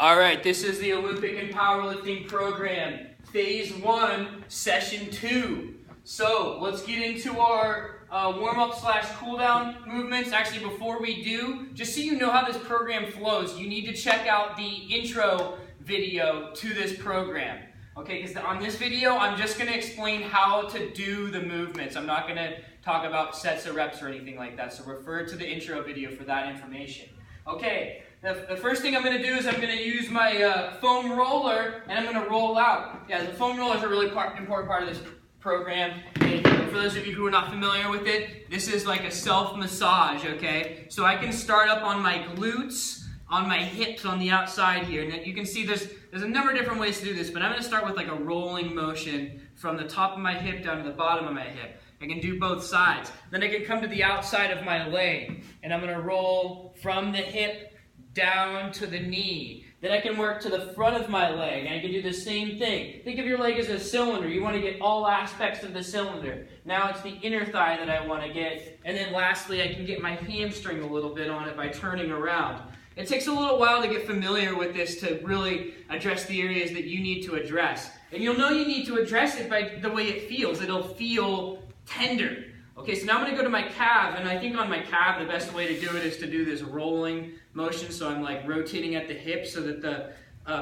All right, this is the Olympic and Powerlifting program, Phase 1, Session 2. So let's get into our warm-up / cool-down movements. Actually, before we do, just so you know how this program flows, you need to check out the intro video to this program. Okay, because on this video, I'm just going to explain how to do the movements. I'm not going to talk about sets of reps or anything like that, so refer to the intro video for that information. Okay, the first thing I'm going to do is I'm going to use my foam roller, and I'm going to roll out. Yeah, the foam roller is a really important part of this program. And for those of you who are not familiar with it, this is like a self-massage, okay? So I can start up on my glutes, on my hips on the outside here. And you can see there's a number of different ways to do this, but I'm going to start with like a rolling motion from the top of my hip down to the bottom of my hip. I can do both sides. Then I can come to the outside of my leg, and I'm going to roll from the hip down to the knee. Then I can work to the front of my leg, and I can do the same thing. Think of your leg as a cylinder. You want to get all aspects of the cylinder. Now it's the inner thigh that I want to get. And then lastly, I can get my hamstring a little bit on it by turning around. It takes a little while to get familiar with this to really address the areas that you need to address. And you'll know you need to address it by the way it feels. It'll feel tender. Okay, so now I'm going to go to my calf, and I think on my calf the best way to do it is to do this rolling motion. So I'm like rotating at the hip so that the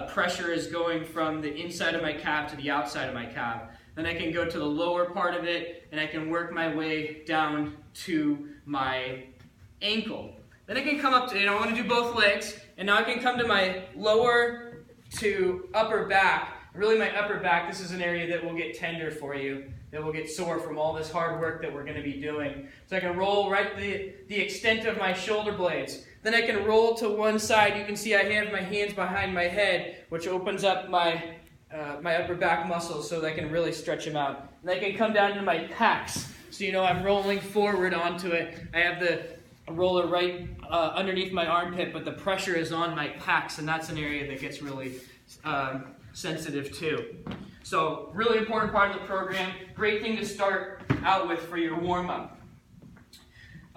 pressure is going from the inside of my calf to the outside of my calf. Then I can go to the lower part of it, and I can work my way down to my ankle. Then I can come up to, and I want to do both legs, and now I can come to my lower to upper back. Really my upper back, this is an area that will get tender for you, that will get sore from all this hard work that we're going to be doing. So I can roll right the extent of my shoulder blades. Then I can roll to one side. You can see I have my hands behind my head, which opens up my upper back muscles so that I can really stretch them out. And I can come down to my pecs. So you know I'm rolling forward onto it. I have the roller right underneath my armpit, but the pressure is on my pecs, and that's an area that gets really sensitive too. So really important part of the program. Great thing to start out with for your warm-up.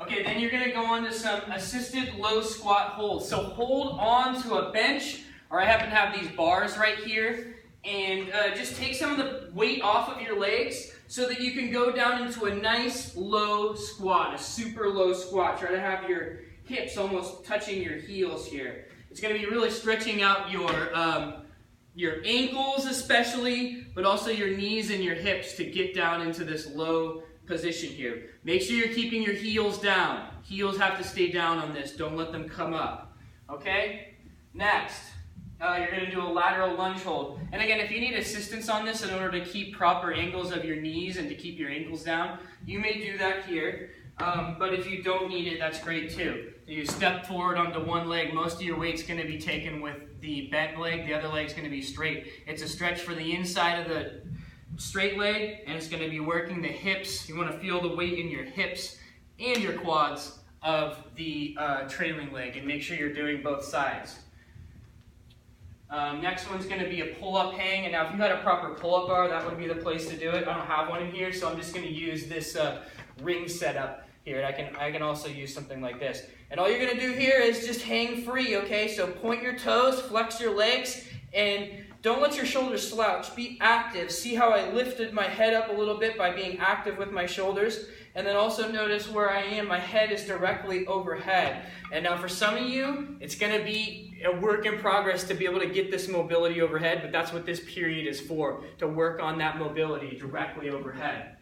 Okay, then you're going to go on to some assisted low squat holds. So hold on to a bench, or I happen to have these bars right here, and just take some of the weight off of your legs so that you can go down into a nice low squat, a super low squat. Try to have your hips almost touching your heels here. It's going to be really stretching out your ankles especially, but also your knees and your hips to get down into this low position here. Make sure you're keeping your heels down. Heels have to stay down on this. Don't let them come up. Okay? Next, you're going to do a lateral lunge hold. And again, if you need assistance on this in order to keep proper angles of your knees and to keep your ankles down, you may do that here. But if you don't need it, that's great too. You step forward onto one leg. Most of your weight's going to be taken with the bent leg. The other leg's going to be straight. It's a stretch for the inside of the straight leg, and it's going to be working the hips. You want to feel the weight in your hips and your quads of the trailing leg, and make sure you're doing both sides. Next one's going to be a pull-up hang, and now if you had a proper pull-up bar, that would be the place to do it. I don't have one in here, so I'm just going to use this ring setup here. I can also use something like this. And all you're going to do here is just hang free, okay? So point your toes, flex your legs, and don't let your shoulders slouch. Be active. See how I lifted my head up a little bit by being active with my shoulders? And then also notice where I am. My head is directly overhead. And now for some of you, it's going to be a work in progress to be able to get this mobility overhead, but that's what this period is for, to work on that mobility directly overhead.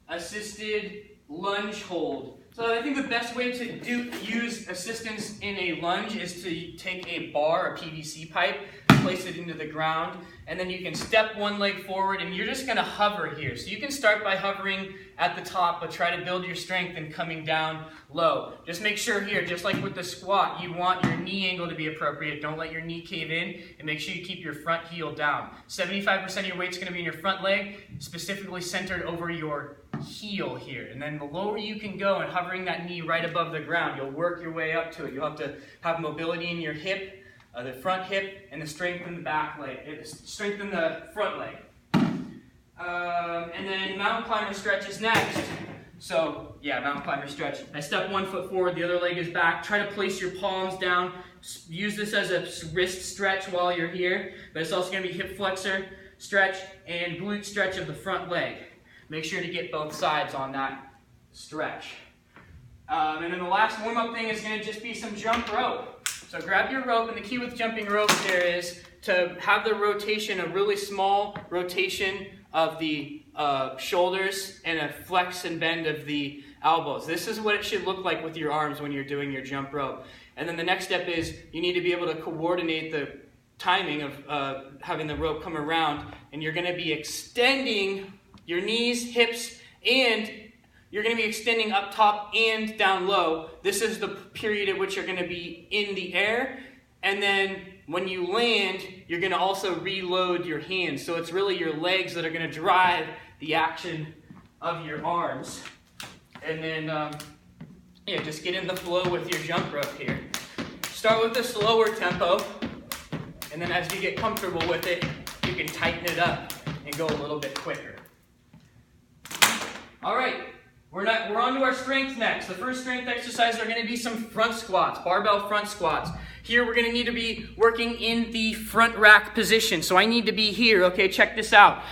Assisted lunge hold. So I think the best way to use assistance in a lunge is to take a bar, a PVC pipe, place it into the ground, and then you can step one leg forward, and you're just going to hover here. So you can start by hovering at the top, but try to build your strength and coming down low. Just make sure here, just like with the squat, you want your knee angle to be appropriate. Don't let your knee cave in, and make sure you keep your front heel down. 75% of your weight's going to be in your front leg, specifically centered over your heel here. And then the lower you can go and hovering that knee right above the ground, you'll work your way up to it. You'll have to have mobility in your hip, the front hip, and the strength in the back leg, strengthen the front leg. And then mountain climber stretch is next. So yeah, mountain climber stretch. I step 1 foot forward, the other leg is back. Try to place your palms down. Use this as a wrist stretch while you're here, but it's also going to be hip flexor stretch and glute stretch of the front leg. Make sure to get both sides on that stretch. And then the last warm-up thing is going to just be some jump rope. So grab your rope, and the key with jumping rope there is to have the rotation, a really small rotation of the shoulders and a flex and bend of the elbows. This is what it should look like with your arms when you're doing your jump rope. And then the next step is you need to be able to coordinate the timing of having the rope come around, and you're going to be extending your knees, hips, and you're going to be extending up top and down low. This is the period at which you're going to be in the air, and then when you land, you're going to also reload your hands. So it's really your legs that are going to drive the action of your arms. And then, yeah, just get in the flow with your jump rope here. Start with a slower tempo, and then as you get comfortable with it, you can tighten it up and go a little bit quicker. All right, we're on to our strength next. The first strength exercise are going to be some front squats, barbell front squats. Here we're going to need to be working in the front rack position. So I need to be here. Okay, check this out.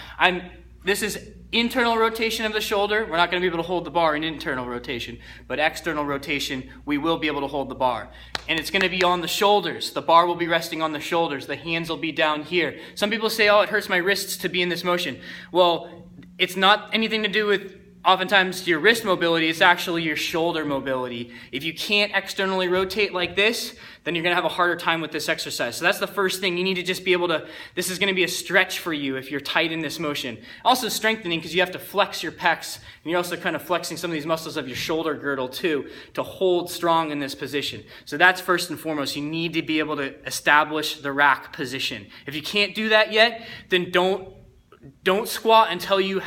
This is internal rotation of the shoulder. We're not going to be able to hold the bar in internal rotation, but external rotation, we will be able to hold the bar. And it's going to be on the shoulders. The bar will be resting on the shoulders. The hands will be down here. Some people say, oh, it hurts my wrists to be in this motion. Well, it's not anything to do with oftentimes your wrist mobility, it's actually your shoulder mobility. If you can't externally rotate like this, then you're going to have a harder time with this exercise. So that's the first thing. You need to just be able to, this is going to be a stretch for you if you're tight in this motion. Also strengthening because you have to flex your pecs, and you're also kind of flexing some of these muscles of your shoulder girdle too to hold strong in this position. So that's first and foremost. You need to be able to establish the rack position. If you can't do that yet, then don't squat until you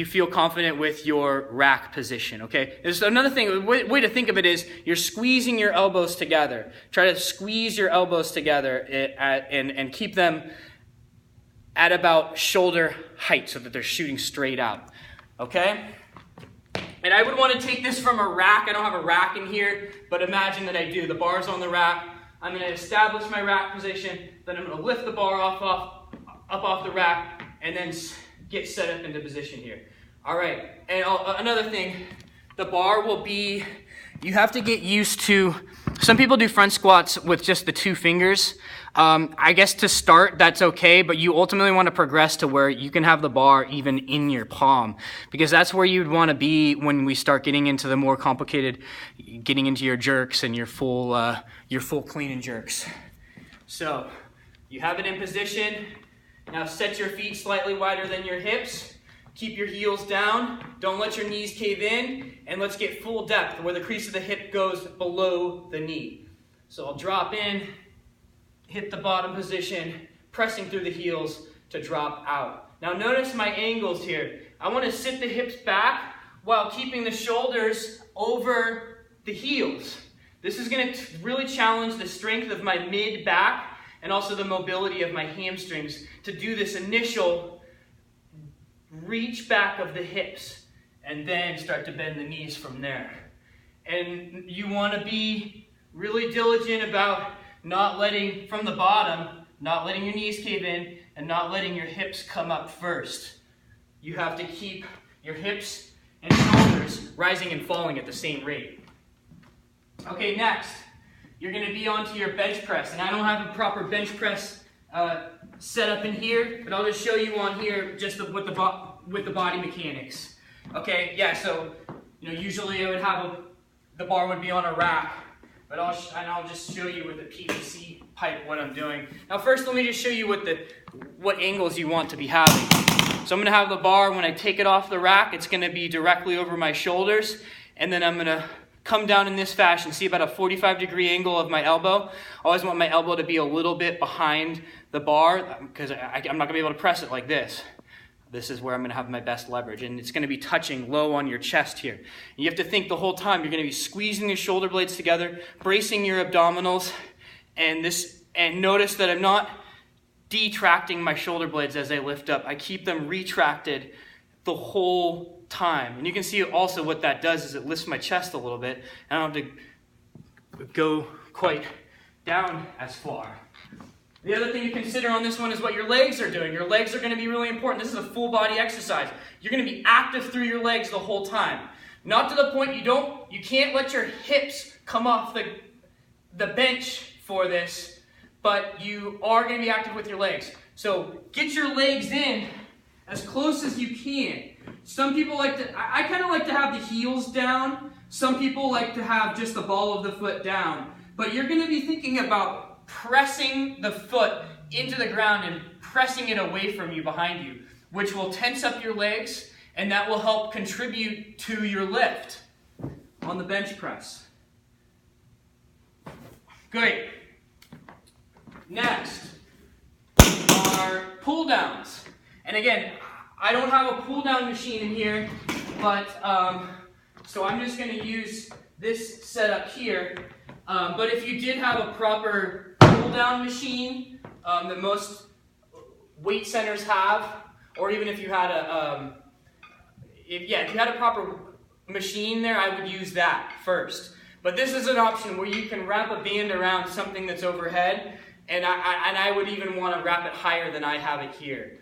feel confident with your rack position, okay? There's another thing, way to think of it is you're squeezing your elbows together. Try to squeeze your elbows together and keep them at about shoulder height so that they're shooting straight out, okay? And I would want to take this from a rack. I don't have a rack in here, but imagine that I do. The bar's on the rack. I'm going to establish my rack position, then I'm going to lift the bar up off the rack, and then get set up into position here. All right, and another thing, the bar will be, you have to get used to, some people do front squats with just the 2 fingers. I guess to start, that's okay, but you ultimately want to progress to where you can have the bar even in your palm, because that's where you'd want to be when we start getting into the more complicated, getting into your jerks and your full clean and jerks. So, you have it in position. Now set your feet slightly wider than your hips. Keep your heels down. Don't let your knees cave in. And let's get full depth where the crease of the hip goes below the knee. So I'll drop in, hit the bottom position, pressing through the heels to drop out. Now notice my angles here. I want to sit the hips back while keeping the shoulders over the heels. This is going to really challenge the strength of my mid-back and also the mobility of my hamstrings to do this initial reach back of the hips and then start to bend the knees from there. And you want to be really diligent about not letting, from the bottom, not letting your knees cave in and not letting your hips come up first. You have to keep your hips and shoulders rising and falling at the same rate. Okay, next. You're going to be onto your bench press, and I don't have a proper bench press set up in here, but I'll just show you on here just with the body mechanics. Okay, yeah. So usually I would have the bar would be on a rack, but I'll just show you with the PVC pipe what I'm doing. Now, first, let me just show you what angles you want to be having. So I'm going to have the bar when I take it off the rack. It's going to be directly over my shoulders, and then I'm going to come down in this fashion. See about a 45-degree angle of my elbow. I always want my elbow to be a little bit behind the bar because I'm not going to be able to press it like this. This is where I'm going to have my best leverage, and it's going to be touching low on your chest here. And you have to think the whole time you're going to be squeezing your shoulder blades together, bracing your abdominals, and notice that I'm not detracting my shoulder blades as I lift up. I keep them retracted the whole time. And you can see also what that does is it lifts my chest a little bit. I don't have to go quite down as far. The other thing to consider on this one is what your legs are doing. Your legs are going to be really important. This is a full body exercise. You're going to be active through your legs the whole time. Not to the point you can't let your hips come off the bench for this, but you are going to be active with your legs. So get your legs in as close as you can. Some people I kind of like to have the heels down. Some people like to have just the ball of the foot down. But you're going to be thinking about pressing the foot into the ground and pressing it away from you behind you, which will tense up your legs, and that will help contribute to your lift on the bench press. Great. Next are pull downs. And again, I don't have a pull down machine in here, but so I'm just going to use this setup here. But if you did have a proper pull-down machine that most weight centers have, or even if you had if you had a proper machine there, I would use that first. But this is an option where you can wrap a band around something that's overhead, and I would even want to wrap it higher than I have it here.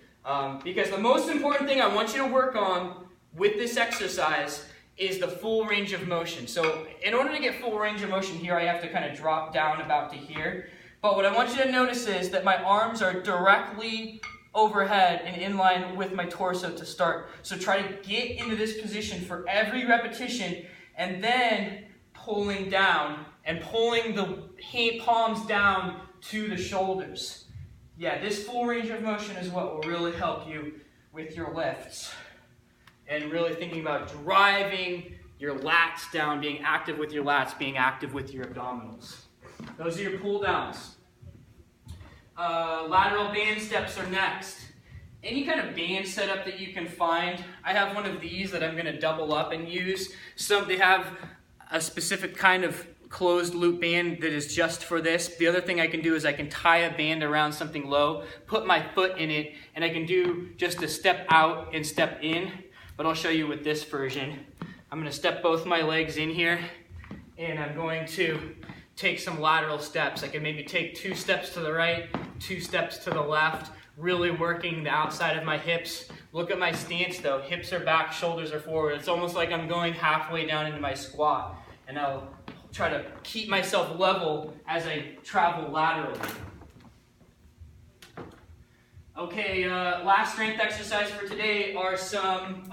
Because the most important thing I want you to work on with this exercise is the full range of motion. So in order to get full range of motion here, I have to kind of drop down about to here. But what I want you to notice is that my arms are directly overhead and in line with my torso to start. So try to get into this position for every repetition, and then pulling down and pulling the palms down to the shoulders. Yeah, this full range of motion is what will really help you with your lifts. And really thinking about driving your lats down, being active with your lats, being active with your abdominals. Those are your pull downs. Lateral band steps are next. Any kind of band setup that you can find. I have one of these that I'm going to double up and use. They have a specific kind of closed loop band that is just for this. The other thing I can do is I can tie a band around something low, put my foot in it, and I can do just a step out and step in. But I'll show you with this version. I'm going to step both my legs in here, and I'm going to take some lateral steps. I can maybe take 2 steps to the right, 2 steps to the left, really working the outside of my hips. Look at my stance though. Hips are back, shoulders are forward. It's almost like I'm going halfway down into my squat, and I'll try to keep myself level as I travel laterally. Okay, last strength exercise for today are some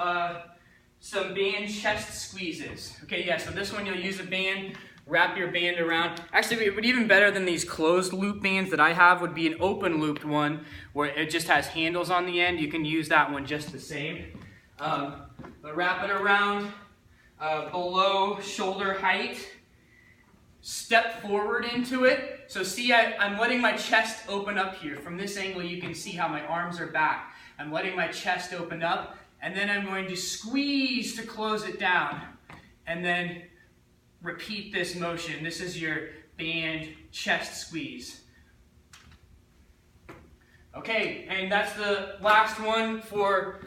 band chest squeezes. Okay, yeah, so this one you'll use a band, wrap your band around. Actually, it would even better than these closed loop bands that I have would be an open looped one where it just has handles on the end. You can use that one just the same. But wrap it around below shoulder height. Step forward into it. So see, I'm letting my chest open up here. From this angle, you can see how my arms are back. I'm letting my chest open up, and then I'm going to squeeze to close it down. And then repeat this motion. This is your band chest squeeze. Okay, and that's the last one for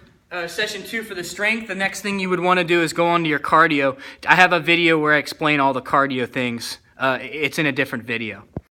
session 2 for the strength. The next thing you would want to do is go on to your cardio. I have a video where I explain all the cardio things. It's in a different video.